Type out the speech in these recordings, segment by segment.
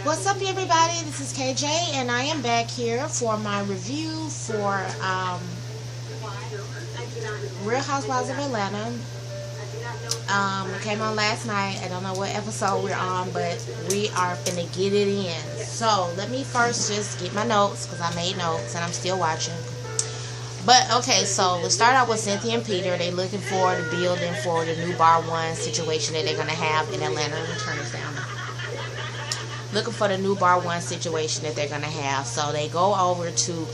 What's up, everybody? This is KJ, and I am back here for my review for Real Housewives of Atlanta. It came on last night. I don't know what episode we're on, but we are finna get it in. So let me first just get my notes, because I made notes and I'm still watching. But okay, so let's start out with Cynthia and Peter. They're looking for the building for the new Bar 1 situation that they're gonna have in Atlanta. Let me turn this down. Looking for the new Bar 1 situation that they're gonna have. So they go over to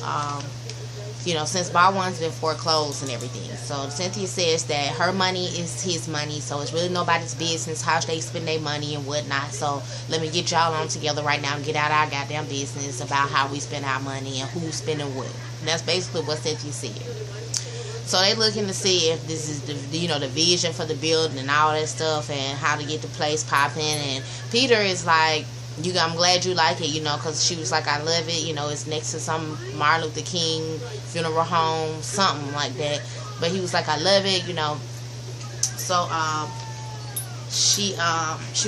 since Bar 1's been foreclosed and everything. So Cynthia says that her money is his money, so it's really nobody's business how they spend their money and whatnot. So let me get y'all on together right now and get out our goddamn business about how we spend our money and who's spending what. And that's basically what Cynthia said. So they looking to see if this is the vision for the building and all that stuff and how to get the place popping. And Peter is like, I'm glad you like it, because she was like, I love it, it's next to some Martin Luther King funeral home, something like that. But he was like, I love it, So she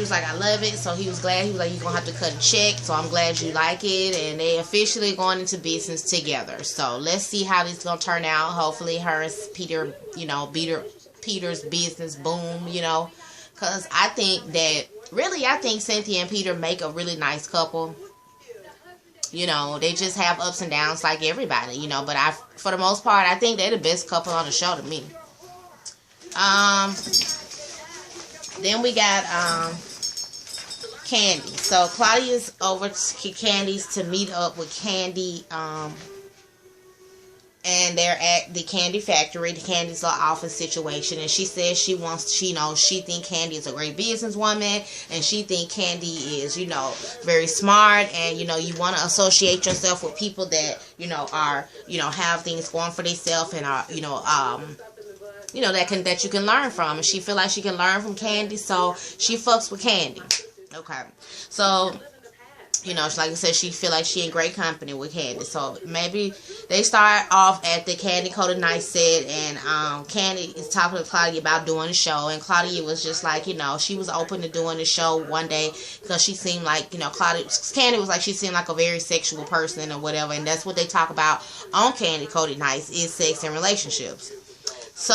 was like, I love it. So he was glad. He was like, you're gonna have to cut a check. So I'm glad you like it. And they officially going into business together. So let's see how this is gonna turn out. Hopefully her and Peter, Peter's business boom, because I think Cynthia and Peter make a really nice couple. They just have ups and downs like everybody, but for the most part, I think they're the best couple on the show to me. Then we got Candy. So Claudia's over to Candy's to meet up with Candy, and they're at the Candy Factory, the Candy's little office situation. And she says she think Candy is a great businesswoman, and she think Candy is, very smart, and, you want to associate yourself with people that, are, have things going for themselves and are, that you can learn from. And she feel like she can learn from Candy, so she fucks with Candy. Okay. So, like I said, she feel like she in great company with Candy. So maybe they start off at the Candy Coated Nice set, and Candy is talking to Claudia about doing the show, and Claudia was just like, she was open to doing the show one day because she seemed like, Candy was like, she seemed like a very sexual person or whatever, and that's what they talk about on Candy Coated Nice is sex and relationships. So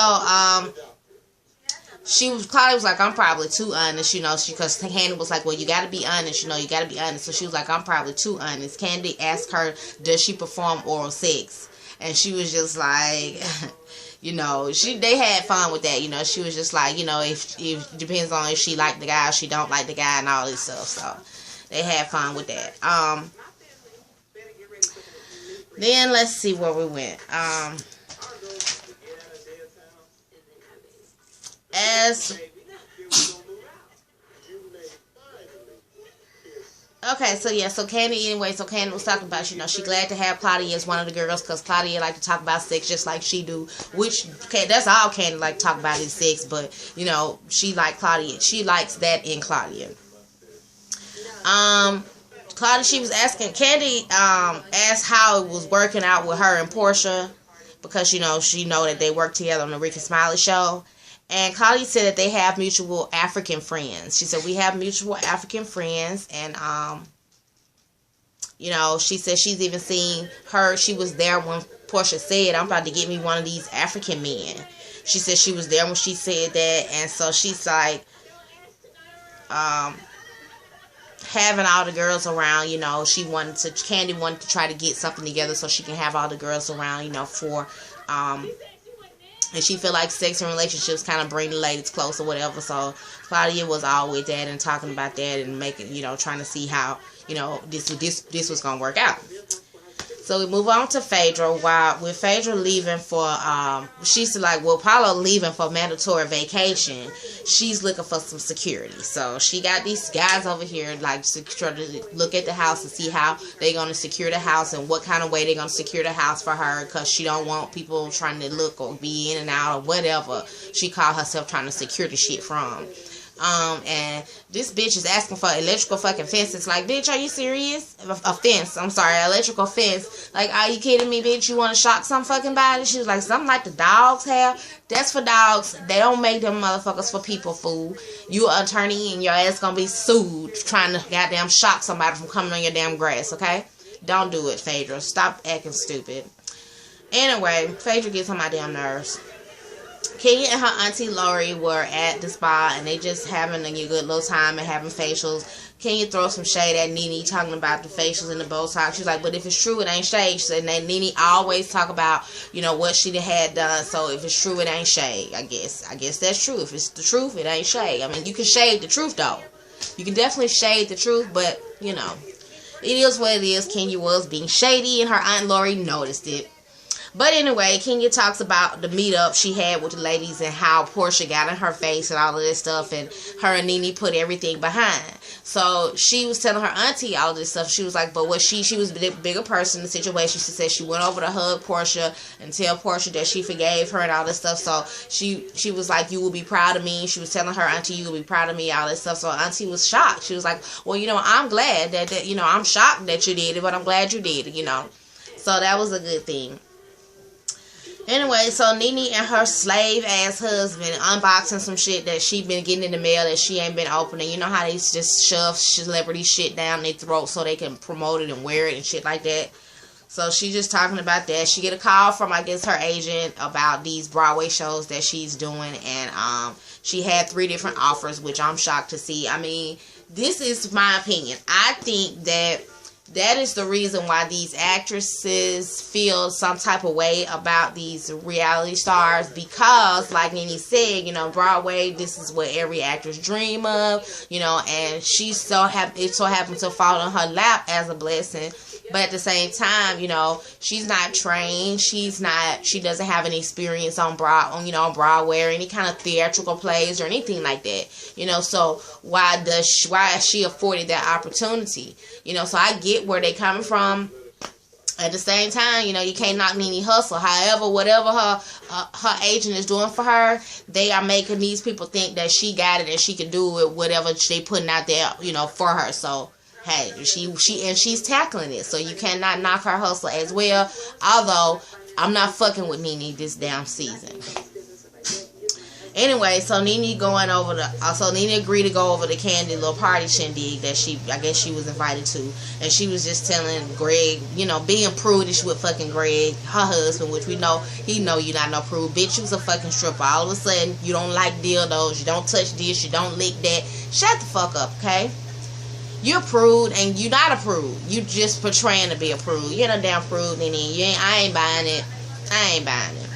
Claudia was like, I'm probably too honest, because Candy was like, well, you gotta be honest, you gotta be honest. So she was like, I'm probably too honest. Candy asked her, does she perform oral sex? And she was just like, they had fun with that, she was just like, if it depends on if she liked the guy or she don't like the guy and all this stuff. So they had fun with that. Then let's see where we went. So Candy was talking about, she glad to have Claudia as one of the girls, because Claudia like to talk about sex just like she do, which, that's all Candy like to talk about is sex, but, she like Claudia, she likes that in Claudia. Claudia, she was asking, Candy, asked how it was working out with her and Portia, because, she know that they work together on the Rick and Smiley show. And Claudia said that they have mutual African friends. She said, we have mutual African friends. And, she said she's even seen her. She was there when Portia said, I'm about to get me one of these African men. She said she was there when she said that. And so she's like, having all the girls around, Candy wanted to try to get something together so she can have all the girls around, for, and she feel like sex and relationships kind of bring the ladies close or whatever. So Claudia was all with that and talking about that and making, trying to see how, this was going to work out. So we move on to Phaedra. With Phaedra leaving for, she's like, Paula leaving for mandatory vacation, she's looking for some security. So she got these guys over here, like, trying to look at the house and see how they're going to secure the house and what kind of way they're going to secure the house for her, because she don't want people trying to look or be in and out or whatever she called herself trying to secure the shit from. And this bitch is asking for electrical fucking fences. Like, bitch, are you serious? A fence. I'm sorry, electrical fence. Like, are you kidding me, bitch? You want to shock some fucking body? She was like, something like the dogs have. That's for dogs. They don't make them motherfuckers for people, fool. You an attorney and your ass gonna be sued trying to goddamn shock somebody from coming on your damn grass, okay? Don't do it, Phaedra. Stop acting stupid. Anyway, Phaedra gets on my damn nerves. Kenya and her auntie Lori were at the spa and they just having a good little time and having facials. Kenya throws some shade at Nene talking about the facials and the Botox. She's like, but if it's true, it ain't shade. She said, and Nene always talk about, you know, what she had done. So if it's true, it ain't shade, I guess. I guess that's true. If it's the truth, it ain't shade. I mean, you can shade the truth, though. You can definitely shade the truth, but, you know, it is what it is. Kenya was being shady and her Aunt Lori noticed it. But anyway, Kenya talks about the meetup she had with the ladies and how Portia got in her face and all of this stuff, and her and Nene put everything behind. So she was telling her auntie all this stuff. She was like, but what she was a bigger person in the situation. She said she went over to hug Portia and tell Portia that she forgave her and all this stuff. So she was like, you will be proud of me. She was telling her auntie, you will be proud of me, all this stuff. So auntie was shocked. She was like, well, you know, I'm glad that you know, I'm shocked that you did it, but I'm glad you did it, you know. So that was a good thing. Anyway, so Nene and her slave-ass husband unboxing some shit that she been getting in the mail that she ain't been opening. You know how they just shove celebrity shit down their throat so they can promote it and wear it and shit like that. So she's just talking about that. She get a call from, I guess, her agent about these Broadway shows that she's doing. And she had 3 different offers, which I'm shocked to see. I mean, this is my opinion. I think that is the reason why these actresses feel some type of way about these reality stars, because like Nene said, you know, Broadway, this is what every actress dream of, you know, and it so happened to fall on her lap as a blessing. But at the same time, you know, she's not trained. She doesn't have any experience on Broadway or any kind of theatrical plays or anything like that. You know, so why is she afforded that opportunity? You know, so I get where they coming from. At the same time, you know, you can't knock Nene hustle. However, whatever her agent is doing for her, they are making these people think that she got it and she can do it, whatever they putting out there, you know, for her. So hey, she's tackling it, so you cannot knock her hustle as well. Although I'm not fucking with Nene this damn season. Anyway, so Nene agreed to go over the Candy little party shindig that I guess she was invited to, and she was just telling Greg, you know, being prudish with fucking Greg, her husband, which we know he know you not no prude, bitch. You was a fucking stripper. All of a sudden, you don't like dildos, you don't touch this, you don't lick that. Shut the fuck up, okay? You're a prude and you're not a prude. You just portraying to be a prude. You're a damn prude, Nene. I ain't buying it. I ain't buying it.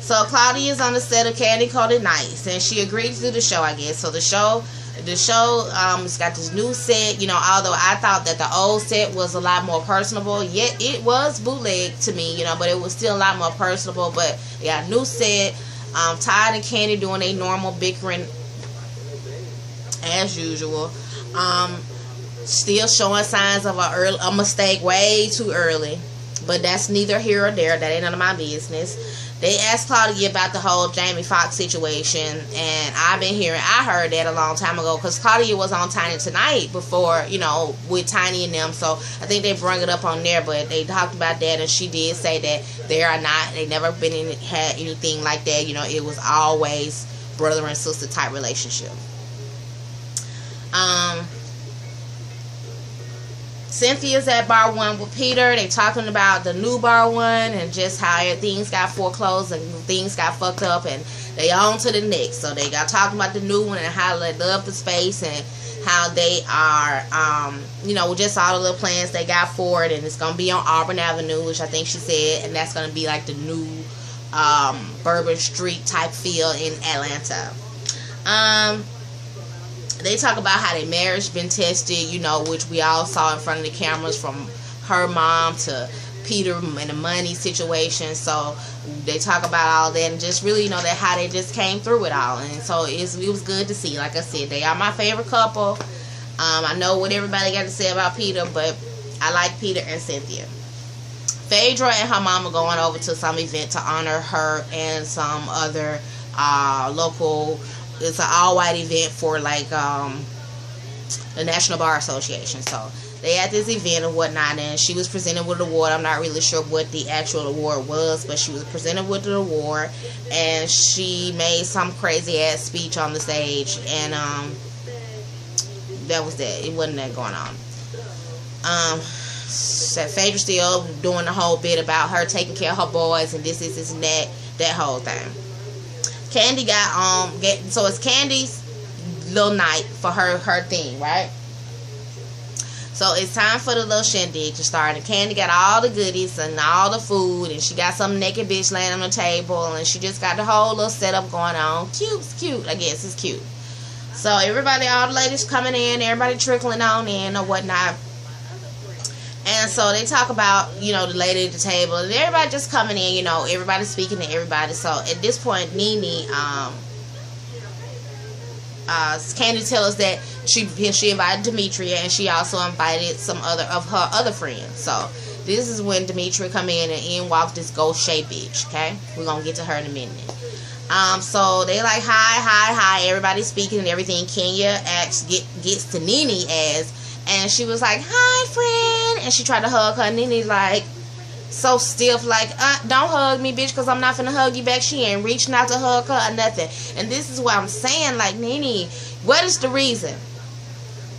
So Claudia's on the set of Candy Coated Nights, and she agreed to do the show, I guess. So the show it's got this new set. You know, although I thought that the old set was a lot more personable, yet it was bootleg to me. You know, but it was still a lot more personable. But they got a new set. Todd and Candy doing a normal bickering as usual. Still showing signs of a mistake way too early, but that's neither here or there. That ain't none of my business. They asked Claudia about the whole Jamie Foxx situation, and I heard that a long time ago, because Claudia was on Tiny Tonight before, you know, with Tiny and them, so I think they brought it up on there, but they talked about that, and she did say that they never had anything like that. You know, it was always brother and sister type relationship. Cynthia's at bar 1 with Peter. They talking about the new bar 1 and just how things got foreclosed and things got fucked up, and they on to the next. So they got talking about the new one and how they love the space and how they are, you know, just all the little plans they got for it, and it's gonna be on Auburn Avenue, which I think she said, and that's gonna be like the new Bourbon Street type feel in Atlanta. They talk about how their marriage been tested, you know, which we all saw in front of the cameras, from her mom to Peter and the money situation. So they talk about all that and just really, you know, that how they just came through it all. And so it was good to see. Like I said, they are my favorite couple. I know what everybody got to say about Peter, but I like Peter and Cynthia. Phaedra and her mom are going over to some event to honor her and some other local it's an all-white event for like the National Bar Association. So they had this event and whatnot, and she was presented with an award. I'm not really sure what the actual award was, but she was presented with an award, and she made some crazy ass speech on the stage, and that was that. It wasn't that going on. Phaedra still doing the whole bit about her taking care of her boys and this and that whole thing. Candy got so it's Candy's little night for her thing, right? So it's time for the little shindig to start, and Candy got all the goodies and all the food, and she got some naked bitch laying on the table, and she just got the whole little setup going on. Cute, I guess it's cute. So everybody, all the ladies coming in, everybody trickling on in or whatnot. And so they talk about, you know, the lady at the table, and everybody just coming in, you know, everybody speaking to everybody. So at this point, Nene, Candy tells us that she invited Demetria, and she also invited some of her other friends. So this is when Demetria come in walked this ghost shaped bitch. Okay, we're gonna get to her in a minute. So they like hi, everybody speaking and everything. Kenya gets to Nene and she was like, hi friend, and she tried to hug her, and Nene's like so stiff, like, don't hug me, bitch, because I'm not finna hug you back. She ain't reaching out to hug her or nothing. And this is what I'm saying, like, Nene, what is the reason?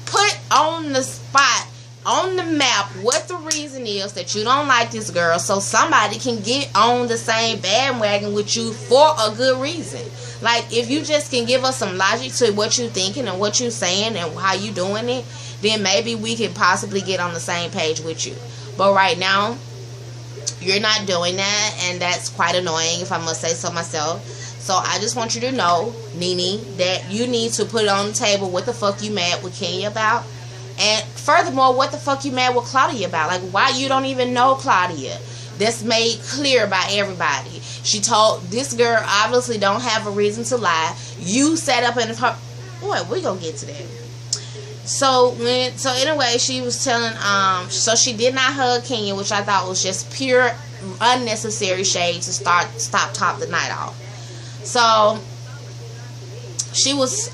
Put on the spot, on the map, what the reason is that you don't like this girl, so somebody can get on the same bandwagon with you for a good reason. Like, if you just can give us some logic to what you thinking and what you saying and how you doing it, then maybe we could possibly get on the same page with you. But right now, you're not doing that, and that's quite annoying, if I must say so myself. So I just want you to know, Nene, that you need to put it on the table what the fuck you mad with Kenya about. And furthermore, what the fuck you mad with Claudia about? Like, why you don't even know Claudia? That's made clear by everybody. She told this girl obviously don't have a reason to lie. You sat up in her... Boy, we gonna get to that. So anyway, she was telling, so she did not hug Kenya, which I thought was just pure unnecessary shade to top the night off. So she was,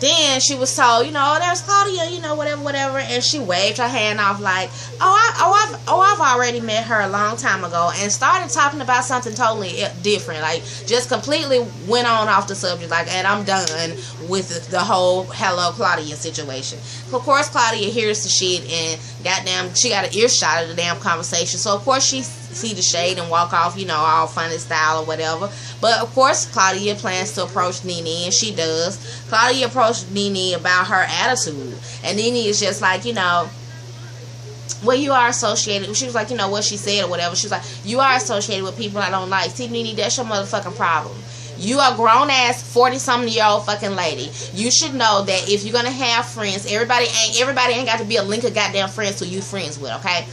then she was told, you know, there's Claudia, you know, whatever, and she waved her hand off like, I've already met her a long time ago, and started talking about something totally different, like just completely went on off the subject, like, and I'm done with the whole hello Claudia situation. Of course, Claudia hears the shit, and goddamn, she got an earshot of the damn conversation, so of course she see the shade and walk off, you know, all funny style or whatever. But of course, Claudia plans to approach Nene, and she does. Claudia approached Nene about her attitude, and Nene is just like, you know, well, you are associated. She was like, you know, what she said or whatever. She was like, you are associated with people I don't like. See, Nene, that's your motherfucking problem. You are a grown ass 40-something-year-old fucking lady. You should know that if you're gonna have friends, everybody ain't got to be a link of goddamn friends who you friends with, okay?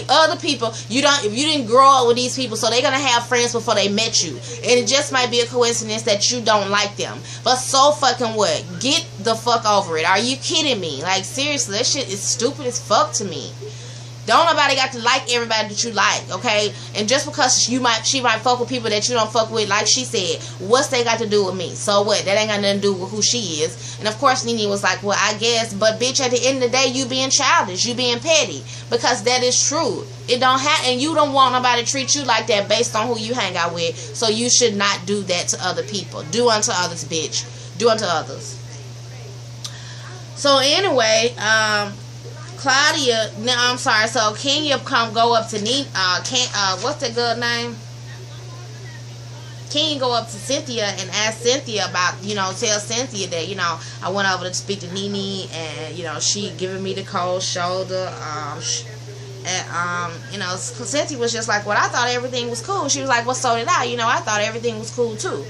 Other people, if you didn't grow up with these people, so they're gonna have friends before they met you, and it just might be a coincidence that you don't like them. But so fucking what? Get the fuck over it. Are you kidding me? Like, seriously, that shit is stupid as fuck to me. Don't nobody got to like everybody that you like, okay? And just because she might fuck with people that you don't fuck with, like she said, what's they got to do with me? So what? That ain't got nothing to do with who she is. And of course, Nene was like, well, I guess, but bitch, at the end of the day, you being childish, you being petty, because that is true. It don't have, and you don't want nobody to treat you like that based on who you hang out with. So you should not do that to other people. Do unto others, bitch. Do unto others. So anyway, Claudia, no, I'm sorry. So Kenya go up to Nene. What's that girl name? Kenya go up to Cynthia and ask Cynthia about, you know, tell Cynthia that, you know, I went over to speak to Nene, and you know, she giving me the cold shoulder. You know, Cynthia was just like, well, I thought everything was cool. She was like, well, so did I. You know, I thought everything was cool too.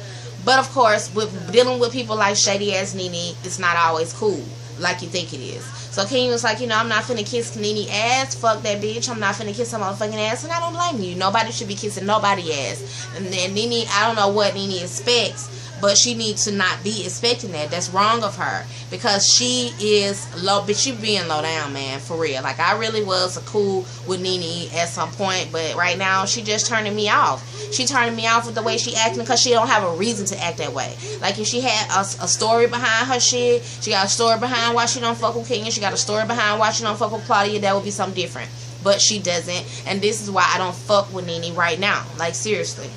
But of course, with dealing with people like shady ass Nene, it's not always cool like you think it is. So Kenya was like, you know, I'm not finna kiss Nene ass. Fuck that bitch. I'm not finna kiss her motherfucking ass. And I don't blame you. Nobody should be kissing nobody ass. And then Nene, I don't know what Nene expects but she needs to not be expecting that. That's wrong of her, because she is low, but she being low down, man, for real. Like, I really was cool with Nene at some point, but right now she just turning me off. She turning me off with the way she acting, because she don't have a reason to act that way. Like, if she had a story behind her shit, she got a story behind why she don't fuck with Kenya, she got a story behind why she don't fuck with Claudia, that would be something different. But she doesn't, and this is why I don't fuck with Nene right now. Like, seriously.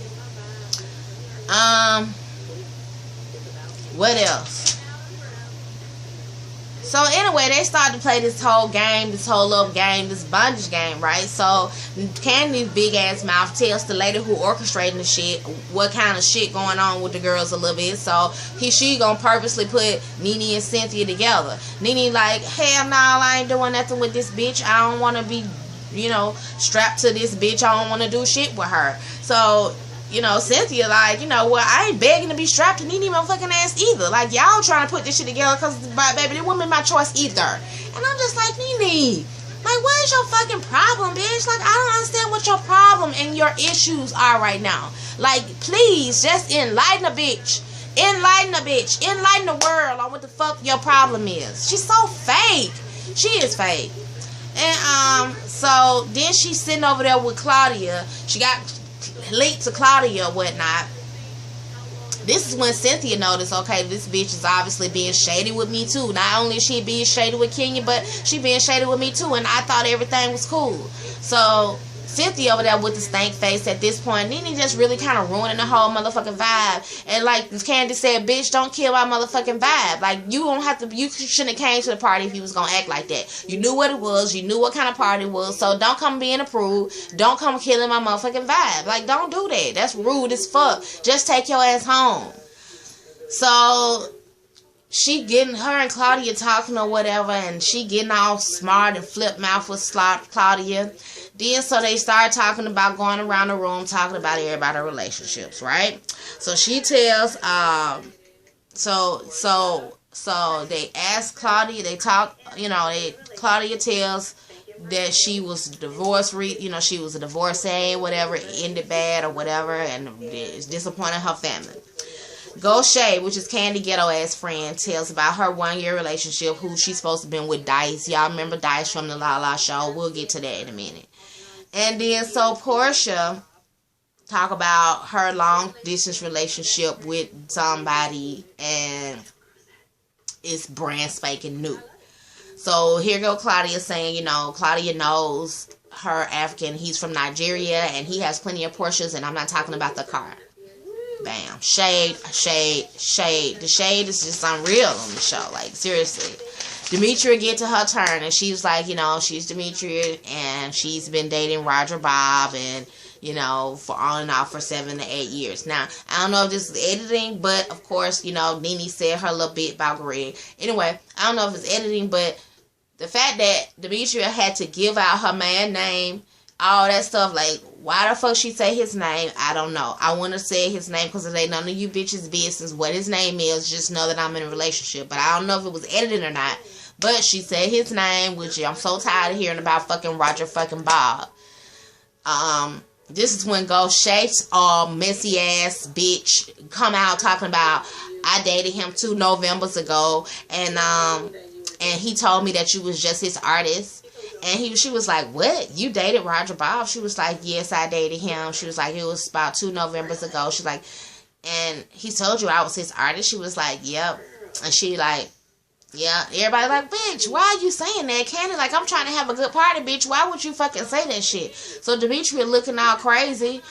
What else? So anyway, they started to play this whole game, this whole little game, this bondage game, right? So Candy's big ass mouth tells the lady who orchestrating the shit what kind of shit going on with the girls a little bit. So she gonna purposely put Nene and Cynthia together. Nene like, hell no, I ain't doing nothing with this bitch. I don't want to be, you know, strapped to this bitch. I don't want to do shit with her. So, you know, Cynthia like, you know, well, I ain't begging to be strapped to Nene motherfucking ass either. Like, y'all trying to put this shit together because, baby, this woman my choice either. And I'm just like, Nene, like, what is your fucking problem, bitch? Like, I don't understand what your problem and your issues are right now. Like, please, just enlighten a bitch. Enlighten a bitch. Enlighten the world on what the fuck your problem is. She's so fake. She is fake. And, so, then she's sitting over there with Claudia. She got linked to Claudia or whatnot. This is when Cynthia noticed, okay, this bitch is obviously being shady with me too. Not only is she being shady with Kenya, but she being shady with me too, and I thought everything was cool. So Cynthia over there with the stank face at this point, Nene just really kind of ruining the whole motherfucking vibe. And like Candy said, bitch, don't kill my motherfucking vibe. Like, you don't have to, you shouldn't have came to the party if you was gonna act like that. You knew what it was, you knew what kind of party it was, so don't come being approved, don't come killing my motherfucking vibe. Like, don't do that. That's rude as fuck. Just take your ass home. So she getting, her and Claudia talking or whatever, and she getting all smart and flip mouth with Claudia. Then so they start talking about going around the room talking about everybody's relationships, right? So she tells so they ask Claudia, they talk, you know, Claudia tells that she was divorced, you know, she was a divorcee, whatever, it ended bad or whatever, and it's disappointing her family. Shay, which is Candy ghetto ass friend, tells about her 1-year relationship, who she's supposed to have been with Dice. Y'all remember Dice from the La La show? We'll get to that in a minute. And then so Portia talk about her long distance relationship with somebody, and it's brand spanking new. So here go Claudia saying, you know, Claudia knows her African, he's from Nigeria, and he has plenty of Porsches, and I'm not talking about the car. Bam. Shade, shade, shade. The shade is just unreal on the show. Like, seriously. Demetria get to her turn, and she's like, you know, she's Demetria, and she's been dating Roger Bob, and, you know, for on and off for 7 to 8 years. Now, I don't know if this is editing, but, of course, you know, Nene said her little bit about Greg. Anyway, I don't know if it's editing, but the fact that Demetria had to give out her man name, all that stuff, like, why the fuck she say his name, I don't know. I want to say his name because it ain't none of you bitches' business what his name is. Just know that I'm in a relationship. But I don't know if it was edited or not. But she said his name, which I'm so tired of hearing about fucking Roger fucking Bob. This is when Shapes, messy ass bitch, come out talking about, I dated him 2 Novembers ago, and he told me that you was just his artist. And she was like, what? You dated Roger Bob? She was like, yes, I dated him. She was like, it was about 2 Novembers ago. She's like, and he told you I was his artist? She was like, yep. And she like, yeah. Everybody like, bitch, why are you saying that? Candy, like, I'm trying to have a good party, bitch. Why would you fucking say that shit? So Demetria looking all crazy.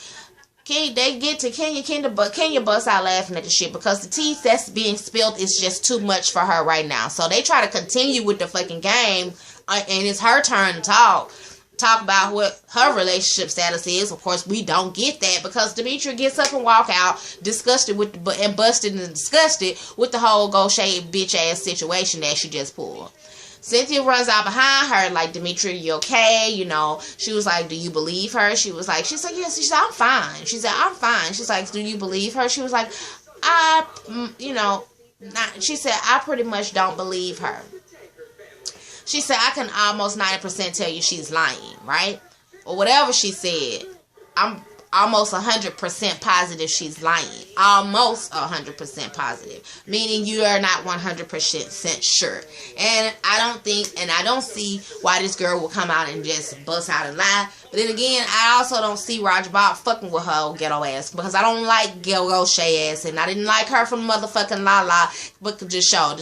They get to Kenya busts out laughing at the shit because the tea that's being spilled is just too much for her right now. So they try to continue with the fucking game, and it's her turn to talk about what her relationship status is. Of course, we don't get that because Demetria gets up and walk out disgusted with busted and disgusted with the whole Goshay bitch ass situation that she just pulled. Cynthia runs out behind her like, Demetria, you okay? You know, she was like, do you believe her? She said, yes. She said, I'm fine. She said, I'm fine. She's like, do you believe her? She was like, she said, I pretty much don't believe her. She said, I can almost 90% tell you she's lying, right? Or whatever she said. I'm almost 100% positive she's lying. Almost 100% positive. Meaning you are not 100% sure. And I don't see why this girl will come out and just bust out and lie. But then again, I also don't see Roger Bob fucking with her ghetto ass. Because I don't like Ghetto Shay ass. And I didn't like her from motherfucking La La. But the show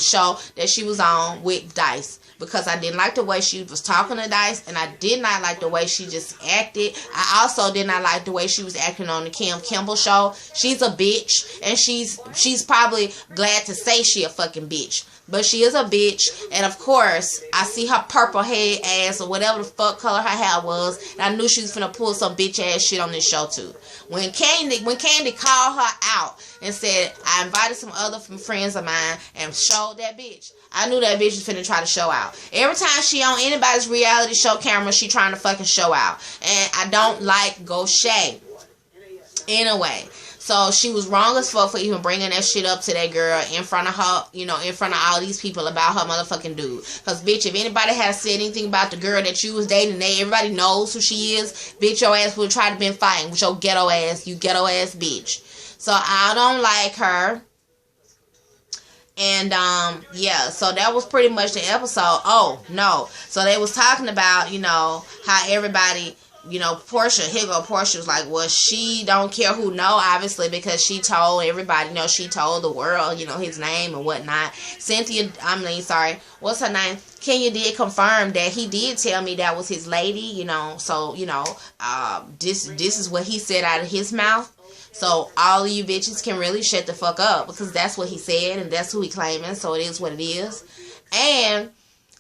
that she was on with Dice. Because I didn't like the way she was talking to Dice. And I did not like the way she just acted. I also did not like the way she was acting on the Kim Kimball show. She's a bitch. And she's probably glad to say she a fucking bitch. But she is a bitch. And of course, I see her purple head ass or whatever the fuck color her hair was. And I knew she was finna pull some bitch ass shit on this show too. When Candy called her out and said, I invited some other friends of mine and showed that bitch, I knew that bitch was finna try to show out. Every time she on anybody's reality show camera, she trying to fucking show out. And I don't like Goshay. Anyway. So she was wrong as fuck for even bringing that shit up to that girl in front of her, you know, in front of all these people about her motherfucking dude. Because, bitch, if anybody had said anything about the girl that you was dating, everybody knows who she is, bitch, your ass would try to been fighting with your ghetto ass, you ghetto ass bitch. So I don't like her. And, yeah, so that was pretty much the episode. Oh, no. So they was talking about, you know, how everybody... You know, Portia was like, well, she don't care who know, obviously, because she told everybody, you know, she told the world, you know, his name and whatnot. What's her name? Kenya did confirm that he did tell me that was his lady, you know, so, you know, this is what he said out of his mouth. So all of you bitches can really shut the fuck up, because that's what he said, and that's who he claiming, so it is what it is. And...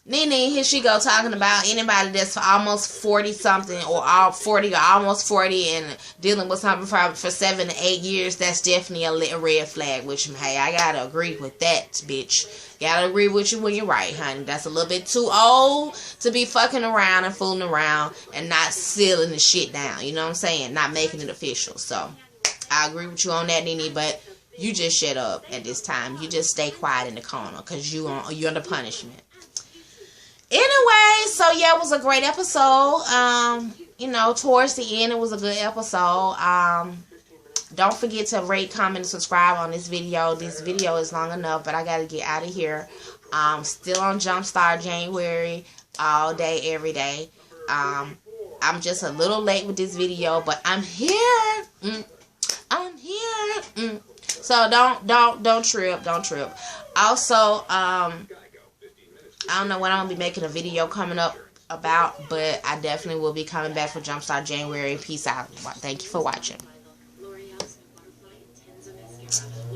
Nene, here she go talking about anybody that's almost 40-something or all 40 or almost 40 and dealing with something for 7 to 8 years. That's definitely a red flag, which, hey, I gotta agree with that, bitch. Gotta agree with you when you're right, honey. That's a little bit too old to be fucking around and fooling around and not sealing the shit down. You know what I'm saying? Not making it official. So, I agree with you on that, Nene, but you just shut up at this time. You just stay quiet in the corner because you're under punishment. Anyway, so yeah, it was a great episode. You know, towards the end, it was a good episode. Don't forget to rate, comment, and subscribe on this video. This video is long enough, but I gotta get out of here. Still on Jumpstart January, all day, every day. I'm just a little late with this video, but I'm here. I'm here. So don't trip. Also, I don't know when I'm going to be making a video coming up about, but I definitely will be coming back for Jumpstart January. Peace out. Thank you for watching.